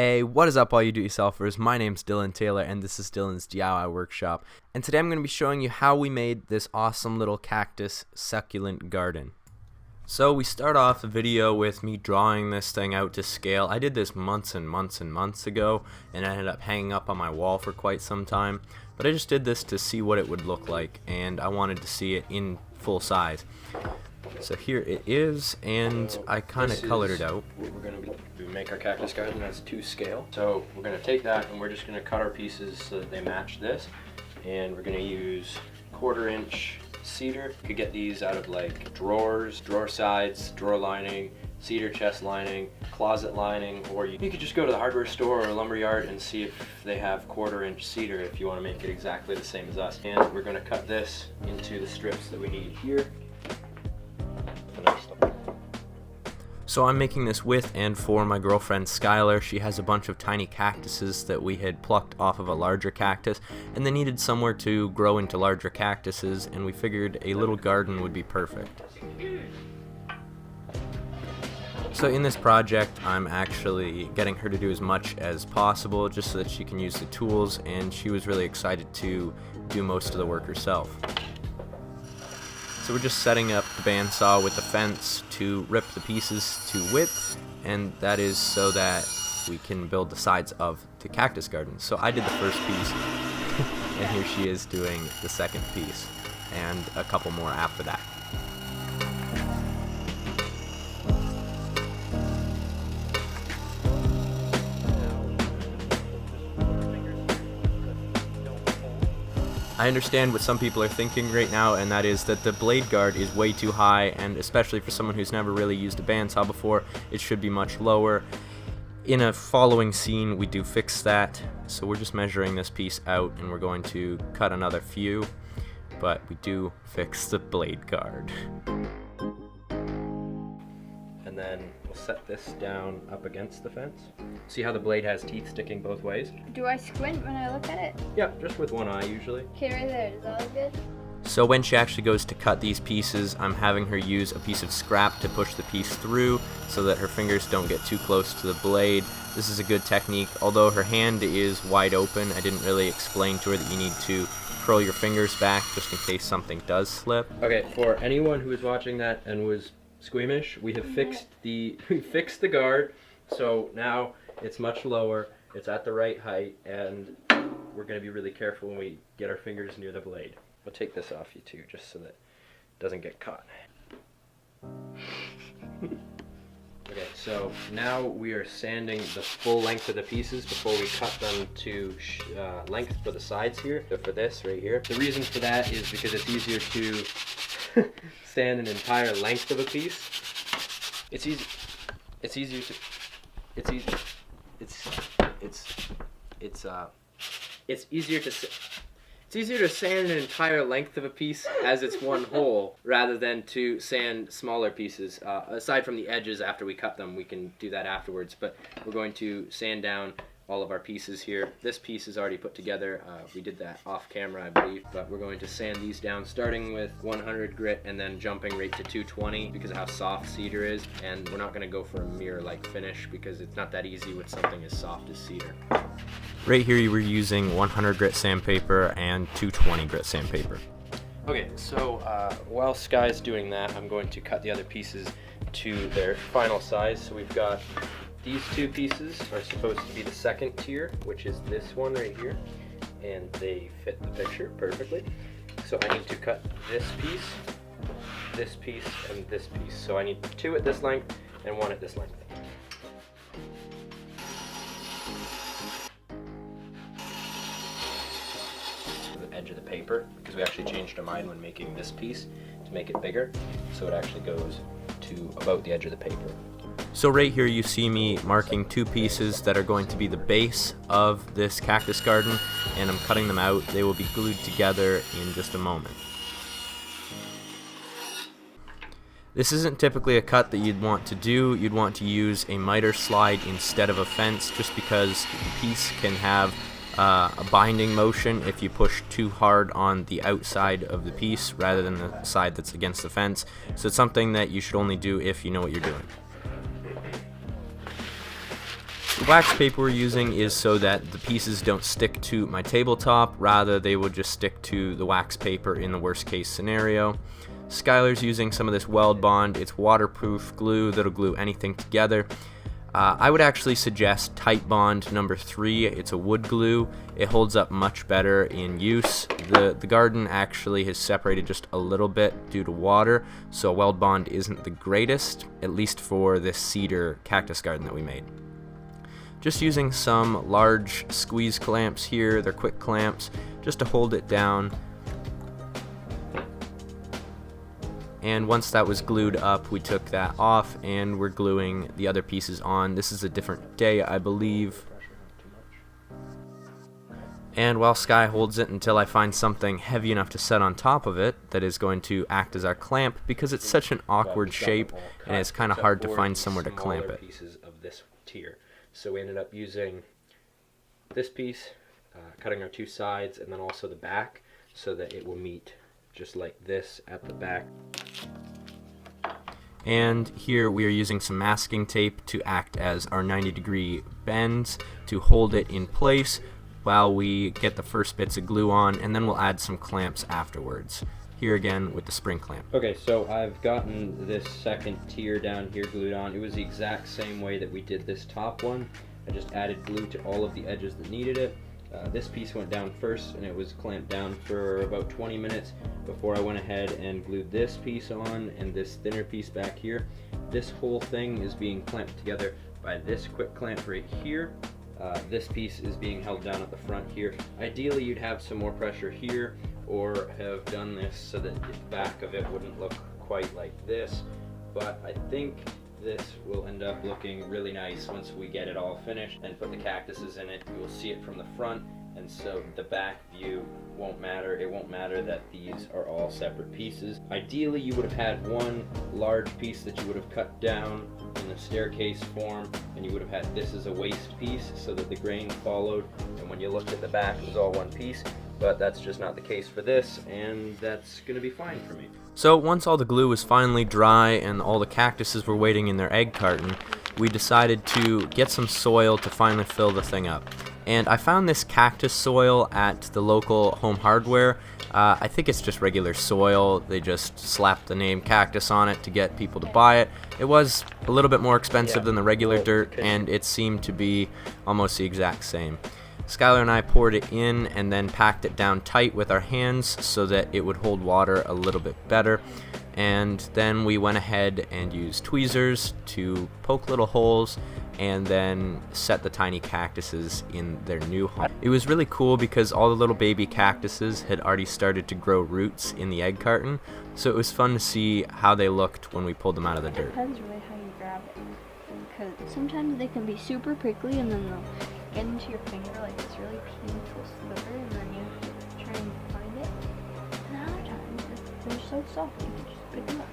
Hey, what is up all you do-it-yourselfers? My name's Dylan Taylor and this is Dylan's DIY Workshop. And today I'm going to be showing you how we made this awesome little cactus succulent garden. So we start off the video with me drawing this thing out to scale. I did this months and months and months ago and I ended up hanging up on my wall for quite some time. But I just did this to see what it would look like and I wanted to see it in full size. So here it is, and I kind of colored it out. We're going to make our cactus garden as to scale. So we're going to take that and we're just going to cut our pieces so that they match this. And we're going to use 1/4 inch cedar. You could get these out of like drawers, drawer sides, drawer lining, cedar chest lining, closet lining, or you could just go to the hardware store or a lumber yard and see if they have 1/4 inch cedar if you want to make it exactly the same as us. And we're going to cut this into the strips that we need here. So I'm making this with and for my girlfriend Skylar. She has a bunch of tiny cactuses that we had plucked off of a larger cactus, and they needed somewhere to grow into larger cactuses, and we figured a little garden would be perfect. So in this project, I'm actually getting her to do as much as possible just so that she can use the tools, and she was really excited to do most of the work herself. So we're just setting up the bandsaw with the fence to rip the pieces to width, and that is so that we can build the sides of the cactus garden. So I did the first piece, and here she is doing the second piece, and a couple more after that. I understand what some people are thinking right now, and that is that the blade guard is way too high, and especially for someone who's never really used a bandsaw before, it should be much lower. In a following scene, we do fix that, so we're just measuring this piece out, and we're going to cut another few, but we do fix the blade guard. And then we'll set this down up against the fence. See how the blade has teeth sticking both ways? Do I squint when I look at it? Yeah, just with one eye usually. Okay, right there. Does that look good? So when she actually goes to cut these pieces, I'm having her use a piece of scrap to push the piece through so that her fingers don't get too close to the blade. This is a good technique. Although her hand is wide open, I didn't really explain to her that you need to curl your fingers back just in case something does slip. Okay, for anyone who was watching that and was squeamish, we have fixed the guard, so now it's much lower, it's at the right height, and we're going to be really careful when we get our fingers near the blade. We'll take this off you too, just so that it doesn't get caught. Okay, so now we are sanding the full length of the pieces before we cut them to length for the sides here. So for this right here, the reason for that is because it's easier to sand an entire length of a piece. It's easier to sand an entire length of a piece as it's one whole rather than to sand smaller pieces. Aside from the edges, after we cut them, we can do that afterwards, but we're going to sand down all of our pieces here. This piece is already put together. We did that off camera, I believe, but we're going to sand these down starting with 100 grit and then jumping right to 220 because of how soft cedar is, and we're not going to go for a mirror-like finish because it's not that easy with something as soft as cedar. Right here you were using 100 grit sandpaper and 220 grit sandpaper. Okay, so while Sky's doing that, I'm going to cut the other pieces to their final size. So we've got these two pieces are supposed to be the second tier, which is this one right here, and they fit the picture perfectly. So I need to cut this piece, and this piece. So I need 2 at this length and 1 at this length. The edge of the paper, because we actually changed our mind when making this piece to make it bigger, so it actually goes to about the edge of the paper. So right here you see me marking 2 pieces that are going to be the base of this cactus garden, and I'm cutting them out. They will be glued together in just a moment. This isn't typically a cut that you'd want to do. You'd want to use a miter slide instead of a fence, just because the piece can have a binding motion if you push too hard on the outside of the piece rather than the side that's against the fence. So it's something that you should only do if you know what you're doing. The wax paper we're using is so that the pieces don't stick to my tabletop, rather they will just stick to the wax paper in the worst case scenario. Skylar's using some of this weld bond. It's waterproof glue that'll glue anything together. I would actually suggest Tight Bond number 3. It's a wood glue. It holds up much better in use. The garden actually has separated just a little bit due to water, so weld bond isn't the greatest, at least for this cedar cactus garden that we made. Just using some large squeeze clamps here, they're quick clamps, just to hold it down. And once that was glued up, we took that off and we're gluing the other pieces on. This is a different day, I believe. And while Sky holds it until I find something heavy enough to set on top of it that is going to act as our clamp, because it's such an awkward shape and it's kind of hard to find somewhere to clamp it. Pieces of this tier. So we ended up using this piece, cutting our 2 sides and then also the back so that it will meet just like this at the back. And here we are using some masking tape to act as our 90-degree bends to hold it in place while we get the first bits of glue on, and then we'll add some clamps afterwards. Here again with the spring clamp. Okay, so I've gotten this second tier down here glued on. It was the exact same way that we did this top one. I just added glue to all of the edges that needed it. This piece went down first and it was clamped down for about 20 minutes before I went ahead and glued this piece on and this thinner piece back here. This whole thing is being clamped together by this quick clamp right here. This piece is being held down at the front here. Ideally you'd have some more pressure here or have done this so that the back of it wouldn't look quite like this, but I think this will end up looking really nice once we get it all finished and put the cactuses in it. You will see it from the front, and so the back view won't matter. It won't matter that these are all separate pieces. Ideally you would have had one large piece that you would have cut down in the staircase form, and you would have had this as a waist piece so that the grain followed, and when you looked at the back it was all one piece. But that's just not the case for this, and that's gonna be fine for me. So once all the glue was finally dry and all the cactuses were waiting in their egg carton, we decided to get some soil to finally fill the thing up. And I found this cactus soil at the local Home Hardware. I think it's just regular soil. They just slapped the name Cactus on it to get people to buy it. It was a little bit more expensive than the regular dirt, and it seemed to be almost the exact same. Skylar and I poured it in and then packed it down tight with our hands so that it would hold water a little bit better. And then we went ahead and used tweezers to poke little holes and then set the tiny cactuses in their new home. It was really cool because all the little baby cactuses had already started to grow roots in the egg carton, so it was fun to see how they looked when we pulled them out of the dirt. It depends really how you grab it, because sometimes they can be super prickly and then they'll get into your finger like this really painful sliver, and then you have to try and find it. And other times they're so soft you can just pick them up.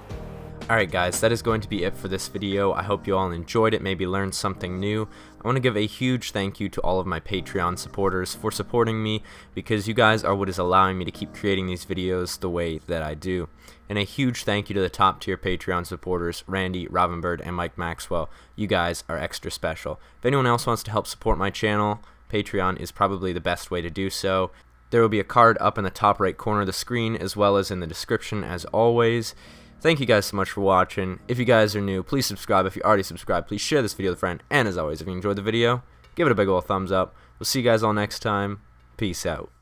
Alright guys, that is going to be it for this video. I hope you all enjoyed it, maybe learned something new. I want to give a huge thank you to all of my Patreon supporters for supporting me, because you guys are what is allowing me to keep creating these videos the way that I do. And a huge thank you to the top tier Patreon supporters, Randy, Robinbird, and Mike Maxwell. You guys are extra special. If anyone else wants to help support my channel, Patreon is probably the best way to do so. There will be a card up in the top right corner of the screen, as well as in the description as always. Thank you guys so much for watching. If you guys are new, please subscribe. If you already subscribed, please share this video with a friend. And as always, if you enjoyed the video, give it a big ol' thumbs up. We'll see you guys all next time. Peace out.